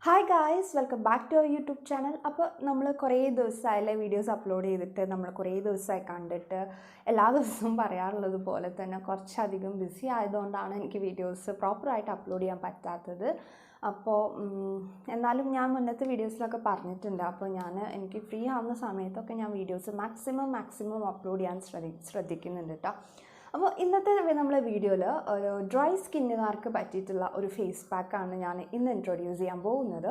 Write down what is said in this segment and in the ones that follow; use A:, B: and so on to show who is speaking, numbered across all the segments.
A: Hi guys, welcome back to our YouTube channel. അപ്പോൾ നമ്മൾ കുറേ ദിവസമായില്ലേ വീഡിയോസ് അപ്ലോഡ് ചെയ്തിട്ട്, നമ്മൾ കുറേ ദിവസമായി കണ്ടിട്ട് എല്ലാ ദിവസവും പറയാറുള്ളത് പോലെ തന്നെ കുറച്ചധികം ബിസി ആയതുകൊണ്ടാണ് എനിക്ക് വീഡിയോസ് പ്രോപ്പറായിട്ട് അപ്ലോഡ് ചെയ്യാൻ പറ്റാത്തത്. അപ്പോൾ എന്നാലും ഞാൻ മുന്നത്തെ വീഡിയോസിലൊക്കെ പറഞ്ഞിട്ടുണ്ട്. അപ്പോൾ എനിക്ക് ഫ്രീ ആവുന്ന സമയത്തൊക്കെ ഞാൻ വീഡിയോസ് മാക്സിമം അപ്ലോഡ് ചെയ്യാൻ ശ്രദ്ധിക്കുന്നുണ്ട് കേട്ടോ. അപ്പോൾ ഇന്നത്തെ നമ്മൾ വീഡിയോയിൽ ഒരു ഡ്രൈ സ്കിന്നുകാർക്ക് പറ്റിയിട്ടുള്ള ഒരു ഫേസ് പാക്കാണ് ഞാൻ ഇന്ന് ഇൻട്രൊഡ്യൂസ് ചെയ്യാൻ പോകുന്നത്.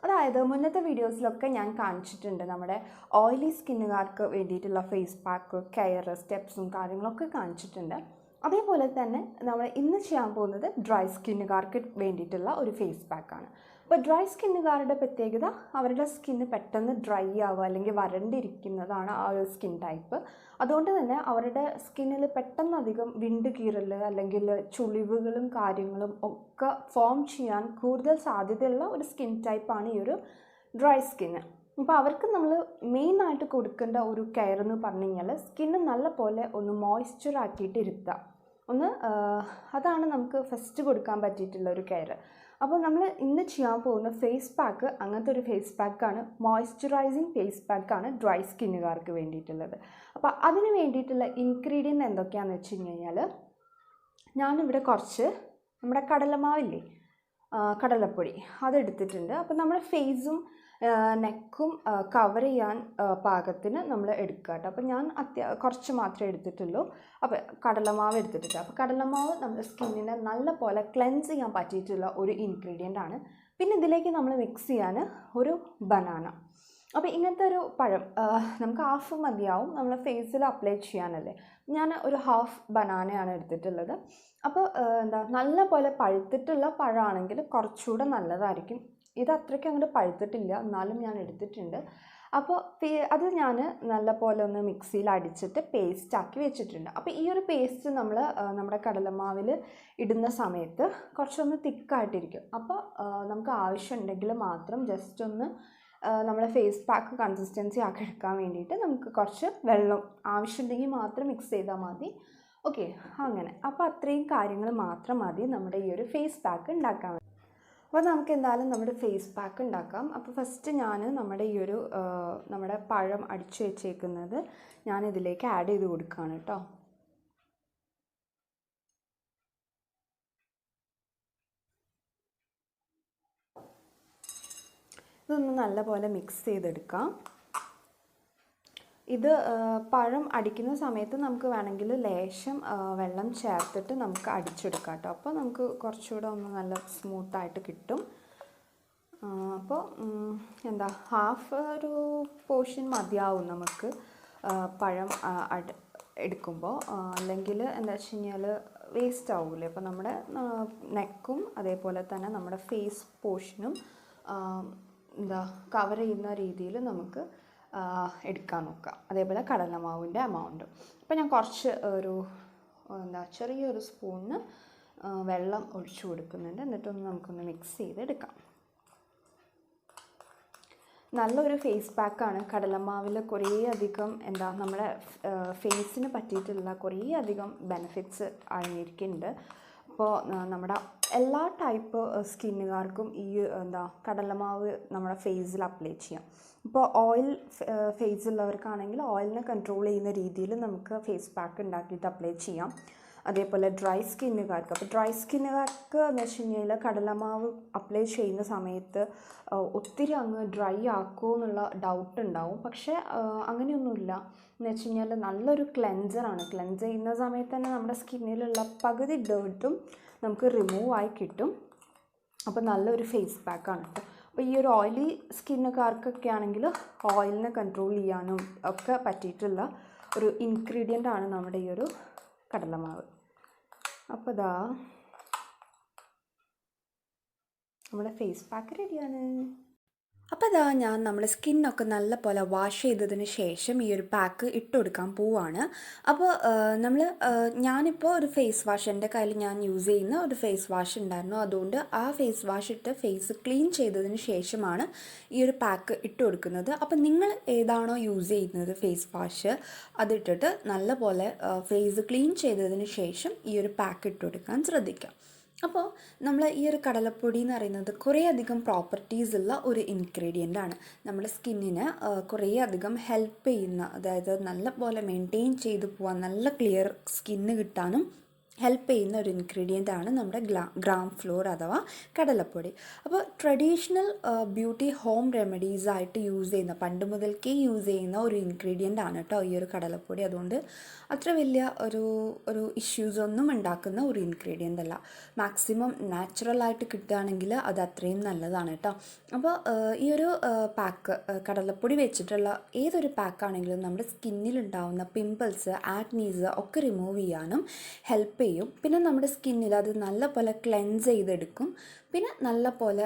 A: അതായത് മുന്നത്തെ വീഡിയോസിലൊക്കെ ഞാൻ കാണിച്ചിട്ടുണ്ട് നമ്മുടെ ഓയിലി സ്കിന്നുകാർക്ക് വേണ്ടിയിട്ടുള്ള ഫേസ് പാക്ക് കെയർ സ്റ്റെപ്സും കാര്യങ്ങളൊക്കെ കാണിച്ചിട്ടുണ്ട്. അതേപോലെ തന്നെ നമ്മൾ ഇന്ന് ചെയ്യാൻ പോകുന്നത് ഡ്രൈ സ്കിന്നുകാർക്ക് വേണ്ടിയിട്ടുള്ള ഒരു ഫേസ് പാക്കാണ്. അപ്പോൾ ഡ്രൈ സ്കിന്നുകാരുടെ പ്രത്യേകത അവരുടെ സ്കിന്ന് പെട്ടെന്ന് ഡ്രൈ ആവുക അല്ലെങ്കിൽ വരണ്ടിരിക്കുന്നതാണ് ആ ഒരു സ്കിൻ ടൈപ്പ്. അതുകൊണ്ട് തന്നെ അവരുടെ സ്കിന്നിൽ പെട്ടെന്നധികം വിണ്ട് കീറൽ അല്ലെങ്കിൽ ചുളിവുകളും കാര്യങ്ങളും ഒക്കെ ഫോം ചെയ്യാൻ കൂടുതൽ സാധ്യതയുള്ള ഒരു സ്കിൻ ടൈപ്പാണ് ഈ ഒരു ഡ്രൈ സ്കിന്ന്. അപ്പോൾ അവർക്ക് നമ്മൾ മെയിനായിട്ട് കൊടുക്കേണ്ട ഒരു കെയർ എന്ന് പറഞ്ഞു കഴിഞ്ഞാൽ സ്കിന്ന് നല്ല പോലെ ഒന്ന് മോയ്സ്ചർ ആക്കിയിട്ട് ഇരുത്തുക. അതാണ് നമുക്ക് ഫസ്റ്റ് കൊടുക്കാൻ പറ്റിയിട്ടുള്ള ഒരു കെയർ. അപ്പോൾ നമ്മൾ ഇന്ന് ചെയ്യാൻ പോകുന്ന ഫേസ് പാക്ക് അങ്ങനത്തെ ഒരു ഫേസ് പാക്കാണ്. മോയ്സ്ചറൈസിങ് ഫേസ് പാക്കാണ് ഡ്രൈ സ്കിന്നുകാർക്ക് വേണ്ടിയിട്ടുള്ളത്. അപ്പോൾ അതിന് വേണ്ടിയിട്ടുള്ള ഇൻഗ്രീഡിയൻറ്റ് എന്തൊക്കെയാണെന്ന് വെച്ച് കഴിഞ്ഞാൽ, ഞാനിവിടെ കുറച്ച് നമ്മുടെ കടലമാവില്ലേ, കടലപ്പൊടി അതെടുത്തിട്ടുണ്ട്. അപ്പോൾ നമ്മുടെ ഫേസും നെക്കും കവർ ചെയ്യാൻ പാകത്തിന് നമ്മൾ എടുക്കുക കേട്ടോ. അപ്പോൾ ഞാൻ കുറച്ച് മാത്രമേ എടുത്തിട്ടുള്ളൂ. അപ്പോൾ കടലമാവ് എടുത്തിട്ടുണ്ട്. അപ്പോൾ കടലമാവ് നമ്മുടെ സ്കിന്നിനെ നല്ല പോലെ ക്ലെൻസ് ചെയ്യാൻ പറ്റിയിട്ടുള്ള ഒരു ഇൻഗ്രീഡിയൻ്റ് ആണ്. പിന്നെ ഇതിലേക്ക് നമ്മൾ മിക്സ് ചെയ്യാൻ ഒരു ബനാന. അപ്പോൾ ഇങ്ങനത്തെ ഒരു പഴം നമുക്ക് ഹാഫ് മതിയാവും നമ്മൾ ഫേസിൽ അപ്ലൈ ചെയ്യാനല്ലേ. ഞാൻ ഒരു ഹാഫ് ബനാനയാണ് എടുത്തിട്ടുള്ളത്. അപ്പോൾ നല്ല പോലെ പഴുത്തിട്ടുള്ള പഴമാണെങ്കിൽ കുറച്ചുകൂടെ നല്ലതായിരിക്കും. ഇത് അത്രയ്ക്ക് അങ്ങോട്ട് പഴുത്തിട്ടില്ല, എന്നാലും ഞാൻ എടുത്തിട്ടുണ്ട്. അപ്പോൾ അത് ഞാൻ നല്ല പോലെ ഒന്ന് മിക്സിയിൽ അടിച്ചിട്ട് പേസ്റ്റാക്കി വെച്ചിട്ടുണ്ട്. അപ്പോൾ ഈ ഒരു പേസ്റ്റ് നമ്മൾ നമ്മുടെ കടലമാവിൽ ഇടുന്ന സമയത്ത് കുറച്ചൊന്ന് തിക്കായിട്ടിരിക്കും. അപ്പോൾ നമുക്ക് ആവശ്യമുണ്ടെങ്കിൽ മാത്രം ജസ്റ്റ് ഒന്ന് നമ്മുടെ ഫേസ് പാക്ക് കൺസിസ്റ്റൻസി ആക്കി എടുക്കാൻ വേണ്ടിയിട്ട് നമുക്ക് കുറച്ച് വെള്ളം ആവശ്യമുണ്ടെങ്കിൽ മാത്രം മിക്സ് ചെയ്താൽ മതി. ഓക്കെ, അങ്ങനെ. അപ്പോൾ അത്രയും കാര്യങ്ങൾ മാത്രം മതി നമ്മുടെ ഈ ഒരു ഫേസ് പാക്ക് ഉണ്ടാക്കാൻ. അപ്പോൾ നമുക്ക് എന്തായാലും നമ്മുടെ ഫേസ് പാക്ക് ഉണ്ടാക്കാം. അപ്പോൾ ഫസ്റ്റ് ഞാൻ നമ്മുടെ പഴം അടിച്ചു വെച്ചേക്കുന്നത് ഞാനിതിലേക്ക് ആഡ് ചെയ്ത് കൊടുക്കുകയാണ് കേട്ടോ. ഇതൊന്ന് നല്ലപോലെ മിക്സ് ചെയ്തെടുക്കാം. ഇത് പഴം അടിക്കുന്ന സമയത്ത് നമുക്ക് വേണമെങ്കിൽ ലേശം വെള്ളം ചേർത്തിട്ട് നമുക്ക് അടിച്ചെടുക്കാം കേട്ടോ. അപ്പോൾ നമുക്ക് കുറച്ചുകൂടെ ഒന്ന് നല്ല സ്മൂത്തായിട്ട് കിട്ടും. അപ്പോൾ ഹാഫ് ഒരു പോർഷൻ മതിയാവും നമുക്ക് പഴം എടുക്കുമ്പോൾ. അല്ലെങ്കിൽ എന്താ വെച്ച് കഴിഞ്ഞാൽ വേസ്റ്റ് ആവില്ലേ. അപ്പോൾ നമ്മുടെ നെക്കും അതേപോലെ തന്നെ നമ്മുടെ ഫേസ് പോർഷനും കവർ ചെയ്യുന്ന രീതിയിൽ നമുക്ക് എടുക്കാൻ നോക്കാം. അതേപോലെ കടലമാവിൻ്റെ എമൗണ്ടും. അപ്പോൾ ഞാൻ കുറച്ച് ചെറിയൊരു സ്പൂണിന് വെള്ളം ഒഴിച്ചു കൊടുക്കുന്നുണ്ട്. എന്നിട്ടൊന്ന് നമുക്കൊന്ന് മിക്സ് ചെയ്തെടുക്കാം. നല്ലൊരു ഫേസ് പാക്കാണ്. കടലമാവിൽ കുറേ അധികം നമ്മുടെ ഫേസിന് പറ്റിയിട്ടുള്ള കുറേ അധികം ബെനിഫിറ്റ്സ് അടങ്ങിയിരിക്കുന്നുണ്ട്. അപ്പോൾ നമ്മുടെ എല്ലാ ടൈപ്പ് സ്കിന്നുകാർക്കും ഈ കടലമാവ് നമ്മുടെ ഫേസിൽ അപ്ലൈ ചെയ്യാം. ഇപ്പോൾ ഓയിൽ ഫേസ് ഉള്ളവർക്കാണെങ്കിൽ ഓയിലിനെ കൺട്രോൾ ചെയ്യുന്ന രീതിയിൽ നമുക്ക് ഫേസ് പാക്ക് ഉണ്ടാക്കിയിട്ട് അപ്ലൈ ചെയ്യാം. അതേപോലെ ഡ്രൈ സ്കിന്നുകാർക്ക്, അപ്പോൾ ഡ്രൈ സ്കിന്നുകാർക്ക് എന്ന് വെച്ച് കഴിഞ്ഞാൽ കടലമാവ് അപ്ലൈ ചെയ്യുന്ന സമയത്ത് ഒത്തിരി അങ്ങ് ഡ്രൈ ആക്കുമോ എന്നുള്ള ഡൗട്ട് ഉണ്ടാവും. പക്ഷേ അങ്ങനെയൊന്നുമില്ല. എന്ന് വെച്ച് കഴിഞ്ഞാൽ നല്ലൊരു ക്ലെൻസറാണ്. ക്ലെൻസ് ചെയ്യുന്ന സമയത്ത് തന്നെ നമ്മുടെ സ്കിന്നിലുള്ള പകുതി ഡേർട്ടും നമുക്ക് റിമൂവ് ആയി കിട്ടും. അപ്പോൾ നല്ലൊരു ഫേസ് പാക്കാണ് കേട്ടോ. അപ്പോൾ ഈ ഒരു ഓയിലി സ്കിന്നുകാർക്കൊക്കെ ആണെങ്കിൽ ഓയിലിനെ കൺട്രോൾ ചെയ്യാനും ഒക്കെ പറ്റിയിട്ടുള്ള ഒരു ഇൻഗ്രീഡിയൻ്റ് ആണ് നമ്മുടെ ഈ ഒരു കടലമാവ്. അപ്പോൾ നമ്മുടെ ഫേസ് പാക്ക് റെഡിയാണ്. അപ്പോൾ ഞാൻ നമ്മുടെ സ്കിന്നൊക്കെ നല്ല പോലെ വാഷ് ചെയ്തതിന് ശേഷം ഈ ഒരു പാക്ക് ഇട്ട് കൊടുക്കാൻ പോവാണ്. അപ്പോൾ ഞാനിപ്പോൾ ഒരു ഫേസ് വാഷ് എൻ്റെ കയ്യിൽ ഞാൻ യൂസ് ചെയ്യുന്ന ഒരു ഫേസ് വാഷ് ഉണ്ടായിരുന്നു. അതുകൊണ്ട് ആ ഫേസ് വാഷ് ഇട്ട് ഫേസ് ക്ലീൻ ചെയ്തതിന് ശേഷമാണ് ഈ ഒരു പാക്ക് ഇട്ട് കൊടുക്കുന്നത്. അപ്പോൾ നിങ്ങൾ ഏതാണോ യൂസ് ചെയ്യുന്നത് ഫേസ് വാഷ്, അതിട്ടിട്ട് നല്ല പോലെ ഫേസ് ക്ലീൻ ചെയ്തതിന് ശേഷം ഈ ഒരു പാക്ക് ഇട്ട് കൊടുക്കാൻ ശ്രദ്ധിക്കാം. അപ്പോൾ നമ്മൾ ഈ ഒരു കടലപ്പൊടി എന്ന് പറയുന്നത് കുറേ അധികം പ്രോപ്പർട്ടീസ് ഉള്ള ഒരു ഇൻഗ്രീഡിയൻ്റ് ആണ്. നമ്മുടെ സ്കിന്നിന് കുറേ അധികം ഹെൽപ്പ് ചെയ്യുന്ന, അതായത് നല്ല പോലെ മെയിൻറ്റെയിൻ ചെയ്ത് പോകാൻ, നല്ല ക്ലിയർ സ്കിന്ന് കിട്ടാനും ഹെൽപ്പ് ചെയ്യുന്ന ഒരു ഇൻഗ്രീഡിയൻ്റ് ആണ് നമ്മുടെ ഗ്രാം ഫ്ലോർ അഥവാ കടലപ്പൊടി. അപ്പോൾ ട്രഡീഷണൽ ബ്യൂട്ടി ഹോം റെമഡീസ് ആയിട്ട് യൂസ് ചെയ്യുന്ന, പണ്ട് മുതൽക്കേ യൂസ് ചെയ്യുന്ന ഒരു ഇൻഗ്രീഡിയൻ്റ് ആണ് കേട്ടോ ഈ ഒരു കടലപ്പൊടി. അതുകൊണ്ട് അത്ര വലിയ ഒരു ഇഷ്യൂസൊന്നും ഉണ്ടാക്കുന്ന ഒരു ഇൻഗ്രീഡിയൻ്റ് അല്ല. മാക്സിമം നാച്ചുറലായിട്ട് കിട്ടുകയാണെങ്കിൽ അത് അത്രയും നല്ലതാണ് കേട്ടോ. അപ്പോൾ ഈ ഒരു പാക്ക്, കടലപ്പൊടി വെച്ചിട്ടുള്ള ഏതൊരു പാക്കാണെങ്കിലും നമ്മുടെ സ്കിന്നിലുണ്ടാവുന്ന പിമ്പിൾസ്, ആക്നീസ് ഒക്കെ റിമൂവ് ചെയ്യാനും ഹെൽപ്പ് ചെയ്യും. പിന്നെ നമ്മുടെ സ്കിന്നിൽ അത് നല്ല പോലെ ക്ലെൻസ് ചെയ്തെടുക്കും. പിന്നെ നല്ല പോലെ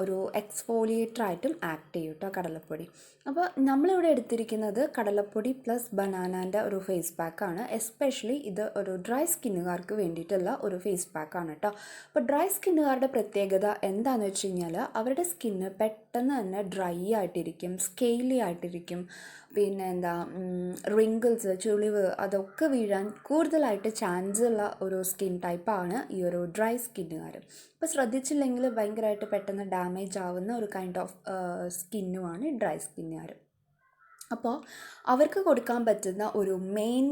A: ഒരു എക്സ്ഫോലിയേറ്റർ ആയിട്ടും ആക്ട് ചെയ്യും കേട്ടോ കടലപ്പൊടി. അപ്പോൾ നമ്മളിവിടെ എടുത്തിരിക്കുന്നത് കടലപ്പൊടി പ്ലസ് ബനാനാൻ്റെ ഒരു ഫേസ് പാക്കാണ്. എസ്പെഷ്യലി ഇത് ഒരു ഡ്രൈ സ്കിന്നുകാർക്ക് വേണ്ടിയിട്ടുള്ള ഒരു ഫേസ് പാക്കാണ് കേട്ടോ. അപ്പോൾ ഡ്രൈ സ്കിന്നുകാരുടെ പ്രത്യേകത എന്താണെന്ന് വെച്ച് കഴിഞ്ഞാൽ അവരുടെ സ്കിന്ന് പെട്ടെന്ന് തന്നെ ഡ്രൈ ആയിട്ടിരിക്കും, സ്കെയിലി ആയിട്ടിരിക്കും. പിന്നെ റിങ്കിൾസ്, ചുളിവ് അതൊക്കെ വീഴാൻ കൂടുതലായിട്ട് ചാൻസ് ഉള്ള ഒരു സ്കിൻ ടൈപ്പാണ് ഈ ഒരു ഡ്രൈ സ്കിന്നുകാർ. അപ്പോൾ ശ്രദ്ധിച്ചില്ലെങ്കിൽ ഭയങ്കരമായിട്ട് പെട്ടെന്ന് ഡാമേജ് ആവുന്ന ഒരു കൈൻഡ് ഓഫ് സ്കിന്നുമാണ് ഡ്രൈ സ്കിന്നുകാർ. അപ്പോൾ അവർക്ക് കൊടുക്കാൻ പറ്റുന്ന ഒരു മെയിൻ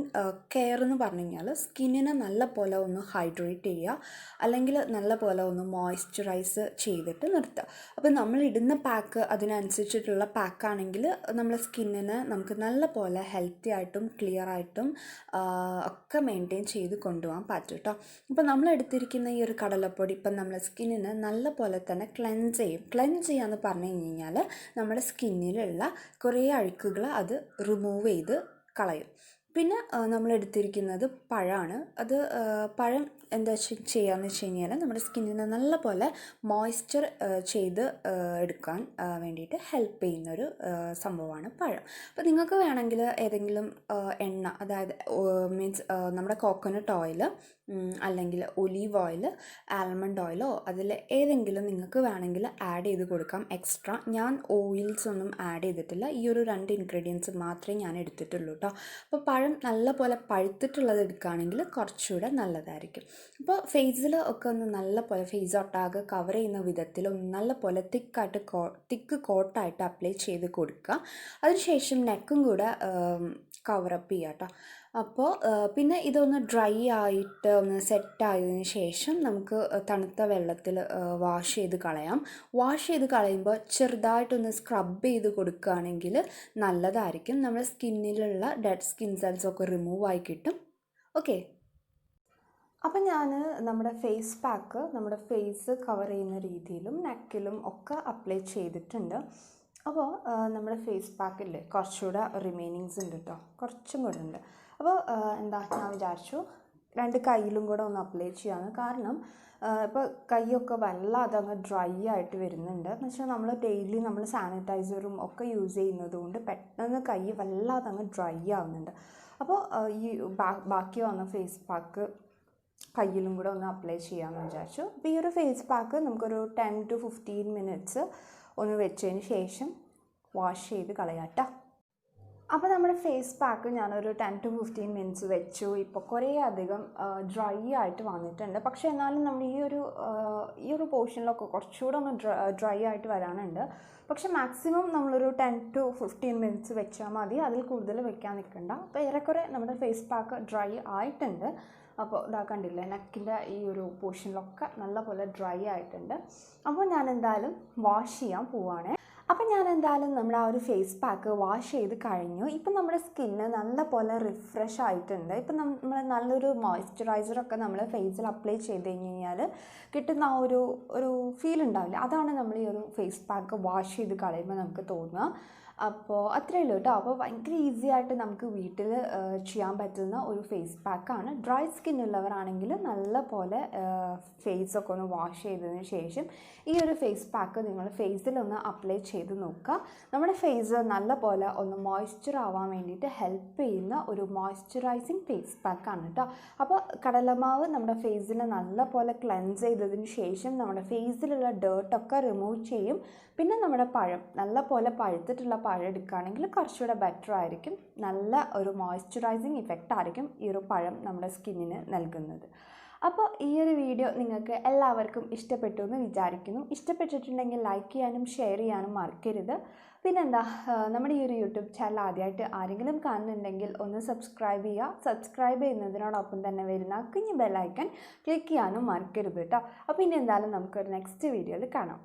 A: കെയർ എന്ന് പറഞ്ഞു കഴിഞ്ഞാൽ സ്കിന്നിനെ നല്ല പോലെ ഒന്ന് ഹൈഡ്രേറ്റ് ചെയ്യുക, അല്ലെങ്കിൽ നല്ല പോലെ ഒന്ന് മോയ്സ്ചറൈസ് ചെയ്തിട്ട് നിർത്തുക. അപ്പോൾ നമ്മൾ ഇടുന്ന പാക്ക് അതിനനുസരിച്ചിട്ടുള്ള പാക്കാണെങ്കിൽ നമ്മളെ സ്കിന്നിനെ നമുക്ക് നല്ല പോലെ ഹെൽത്തി ആയിട്ടും ക്ലിയർ ആയിട്ടും ഒക്കെ മെയിൻറ്റെയിൻ ചെയ്ത് കൊണ്ടുപോകാൻ പറ്റും കേട്ടോ. ഇപ്പോൾ നമ്മൾ എടുത്തിരിക്കുന്ന ഈ ഒരു കടലപ്പൊടി ഇപ്പം നമ്മളെ സ്കിന്നിനെ നല്ല പോലെ തന്നെ ക്ലെൻസ് ചെയ്യും. ക്ലെൻസ് ചെയ്യാന്ന് പറഞ്ഞു കഴിഞ്ഞാൽ നമ്മുടെ സ്കിന്നിലുള്ള കുറേ അഴുക്കുകൾ അത് റിമൂവ് ചെയ്ത് കളയും. പിന്നെ നമ്മൾ എടുത്തിരിക്കുന്നത് പഴമാണ്. അത് പഴം എന്താ ചെയ്യാന്ന് വെച്ച് കഴിഞ്ഞാൽ നമ്മുടെ സ്കിന്നിനെ നല്ല പോലെ മോയ്സ്ചർ ചെയ്ത് എടുക്കാൻ വേണ്ടിയിട്ട് ഹെൽപ്പ് ചെയ്യുന്നൊരു സംഭവമാണ് പഴം. അപ്പോൾ നിങ്ങൾക്ക് വേണമെങ്കിൽ ഏതെങ്കിലും എണ്ണ, അതായത് മീൻസ് നമ്മുടെ കോക്കനട്ട് ഓയിൽ അല്ലെങ്കിൽ ഒലീവ് ഓയിൽ, ആൽമണ്ട് ഓയിലോ അതിൽ ഏതെങ്കിലും നിങ്ങൾക്ക് വേണമെങ്കിൽ ആഡ് ചെയ്ത് കൊടുക്കാം എക്സ്ട്രാ. ഞാൻ ഓയിൽസ് ഒന്നും ആഡ് ചെയ്തിട്ടില്ല. ഈ ഒരു 2 ഇൻഗ്രീഡിയൻസ് മാത്രമേ ഞാൻ എടുത്തിട്ടുള്ളൂ കേട്ടോ. അപ്പോൾ പഴം നല്ല പോലെ പഴുത്തിട്ടുള്ളത് എടുക്കുകയാണെങ്കിൽ കുറച്ചുകൂടെ നല്ലതായിരിക്കും. അപ്പോൾ ഫേസിൽ ഒക്കെ ഒന്ന് നല്ല പോലെ ഫേസ് ഒട്ടാകെ കവർ ചെയ്യുന്ന വിധത്തിൽ ഒന്ന് നല്ല പോലെ തിക്ക് കോട്ടായിട്ട് അപ്ലൈ ചെയ്ത് കൊടുക്കുക. അതിനുശേഷം നെക്കും കൂടെ കവറപ്പ് ചെയ്യുക കേട്ടോ. അപ്പോൾ പിന്നെ ഇതൊന്ന് ഡ്രൈ ആയിട്ട് ഒന്ന് സെറ്റായതിന് ശേഷം നമുക്ക് തണുത്ത വെള്ളത്തിൽ വാഷ് ചെയ്ത് കളയാം. വാഷ് ചെയ്ത് കളയുമ്പോൾ ചെറുതായിട്ടൊന്ന് സ്ക്രബ് ചെയ്ത് കൊടുക്കുകയാണെങ്കിൽ നല്ലതായിരിക്കും. നമ്മുടെ സ്കിന്നിലുള്ള ഡെഡ് സ്കിൻ സെൽസൊക്കെ റിമൂവ് ആയി കിട്ടും. ഓക്കെ, അപ്പം ഞാൻ നമ്മുടെ ഫേസ് പാക്ക് നമ്മുടെ ഫേസ് കവർ ചെയ്യുന്ന രീതിയിലും നെക്കിലും ഒക്കെ അപ്ലൈ ചെയ്തിട്ടുണ്ട്. അപ്പോൾ നമ്മുടെ ഫേസ് പാക്കിൽ കുറച്ചുകൂടെ റിമൈനിങ്സ് ഉണ്ട് കേട്ടോ, കുറച്ചും കൂടെ ഉണ്ട്. അപ്പോൾ ഞാൻ വിചാരിച്ചു 2 കയ്യിലും കൂടെ ഒന്ന് അപ്ലൈ ചെയ്യാമെന്ന്. കാരണം ഇപ്പോൾ കൈയൊക്കെ വല്ലാതെ അങ്ങ് ഡ്രൈ ആയിട്ട് വരുന്നുണ്ട്. എന്ന് വെച്ചാൽ നമ്മൾ ഡെയിലി നമ്മൾ സാനിറ്റൈസറും ഒക്കെ യൂസ് ചെയ്യുന്നത് കൊണ്ട് പെട്ടെന്ന് കൈ വല്ലാതെ അങ്ങ് ഡ്രൈ ആവുന്നുണ്ട്. അപ്പോൾ ഈ ബാക്കി വന്ന ഫേസ് പാക്ക് കയ്യിലും കൂടെ ഒന്ന് അപ്ലൈ ചെയ്യാമെന്ന് വിചാരിച്ചു. അപ്പോൾ ഈ ഒരു ഫേസ് പാക്ക് നമുക്കൊരു 10 to 15 minutes ഒന്ന് വെച്ചതിന് ശേഷം വാഷ് ചെയ്ത് കളയാം കേട്ടോ. അപ്പോൾ നമ്മുടെ ഫേസ് പാക്ക് ഞാനൊരു 10 to 15 minutes വെച്ചു. ഇപ്പോൾ കുറേ അധികം ഡ്രൈ ആയിട്ട് വന്നിട്ടുണ്ട്. പക്ഷേ എന്നാലും നമ്മൾ ഈ ഒരു പോർഷനിലൊക്കെ കുറച്ചുകൂടെ ഒന്ന് ഡ്രൈ ആയിട്ട് വരാനുണ്ട്. പക്ഷെ മാക്സിമം നമ്മളൊരു 10 to 15 minutes വെച്ചാൽ മതി, അതിൽ കൂടുതൽ വെക്കാൻ നിൽക്കണ്ട. അപ്പോൾ ഏറെക്കുറെ നമ്മുടെ ഫേസ് പാക്ക് ഡ്രൈ ആയിട്ടുണ്ട്. അപ്പോൾ കണ്ടില്ലേ, നെക്കിൻ്റെ ഈ ഒരു പോർഷനിലൊക്കെ നല്ല പോലെ ഡ്രൈ ആയിട്ടുണ്ട്. അപ്പോൾ ഞാൻ എന്തായാലും വാഷ് ചെയ്യാൻ പോവുകയാണ്. അപ്പം ഞാൻ എന്തായാലും നമ്മുടെ ആ ഒരു ഫേസ് പാക്ക് വാഷ് ചെയ്ത് കഴിഞ്ഞു. ഇപ്പം നമ്മുടെ സ്കിന്ന് നല്ല പോലെ റിഫ്രഷ് ആയിട്ടുണ്ട്. ഇപ്പം നമ്മൾ നല്ലൊരു മോയ്സ്ചറൈസറൊക്കെ നമ്മൾ ഫേസിൽ അപ്ലൈ ചെയ്ത് കഴിഞ്ഞാൽ കിട്ടുന്ന ആ ഒരു ഫീൽ ഉണ്ടാവില്ല, അതാണ് നമ്മൾ ഈ ഒരു ഫേസ് പാക്ക് വാഷ് ചെയ്ത് കളയുമ്പോൾ നമുക്ക് തോന്നുക. അപ്പോൾ അത്രയേ ഉള്ളൂ കേട്ടോ. അപ്പോൾ ഭയങ്കര ഈസി ആയിട്ട് നമുക്ക് വീട്ടിൽ ചെയ്യാൻ പറ്റുന്ന ഒരു ഫേസ് പാക്കാണ്. ഡ്രൈ സ്കിൻ ഉള്ളവരാണെങ്കിൽ നല്ല പോലെ ഫേസൊക്കെ ഒന്ന് വാഷ് ചെയ്തതിന് ശേഷം ഈ ഒരു ഫേസ് പാക്ക് നിങ്ങൾ ഫേസിലൊന്ന് അപ്ലൈ ചെയ്ത് നോക്കുക. നമ്മുടെ ഫേസ് നല്ല പോലെ ഒന്ന് മോയ്സ്ചർ ആവാൻ വേണ്ടിയിട്ട് ഹെൽപ്പ് ചെയ്യുന്ന ഒരു മോയ്സ്ചറൈസിങ് ഫേസ് പാക്കാണ് കേട്ടോ. അപ്പോൾ കടലമാവ് നമ്മുടെ ഫേസിൽ നല്ല പോലെ ക്ലെൻസ് ചെയ്തതിന് ശേഷം നമ്മുടെ ഫേസിലുള്ള ഡേർട്ടൊക്കെ റിമൂവ് ചെയ്യും. പിന്നെ നമ്മുടെ പഴം നല്ല പോലെ പഴുത്തിട്ടുള്ള പഴം എടുക്കുകയാണെങ്കിൽ കുറച്ചുകൂടെ ബെറ്റർ ആയിരിക്കും. നല്ല ഒരു മോയ്സ്ചറൈസിങ് ഇഫക്റ്റ് ആയിരിക്കും ഈ ഒരു പഴം നമ്മുടെ സ്കിന്നിന് നൽകുന്നത്. അപ്പോൾ ഈ ഒരു വീഡിയോ നിങ്ങൾക്ക് എല്ലാവർക്കും ഇഷ്ടപ്പെട്ടു എന്ന് വിചാരിക്കുന്നു. ഇഷ്ടപ്പെട്ടിട്ടുണ്ടെങ്കിൽ ലൈക്ക് ചെയ്യാനും ഷെയർ ചെയ്യാനും മറക്കരുത്. പിന്നെന്താ, നമ്മുടെ ഈ ഒരു യൂട്യൂബ് ചാനൽ ആദ്യമായിട്ട് ആരെങ്കിലും കാണുന്നുണ്ടെങ്കിൽ ഒന്ന് സബ്സ്ക്രൈബ് ചെയ്യുക. സബ്സ്ക്രൈബ് ചെയ്യുന്നതിനോടൊപ്പം തന്നെ വരുന്ന കുഞ്ഞ് ബെല്ലൈക്കൺ ക്ലിക്ക് ചെയ്യാനും മറക്കരുത് കേട്ടോ. അപ്പോൾ ഇനി എന്തായാലും നമുക്കൊരു നെക്സ്റ്റ് വീഡിയോയിൽ കാണാം.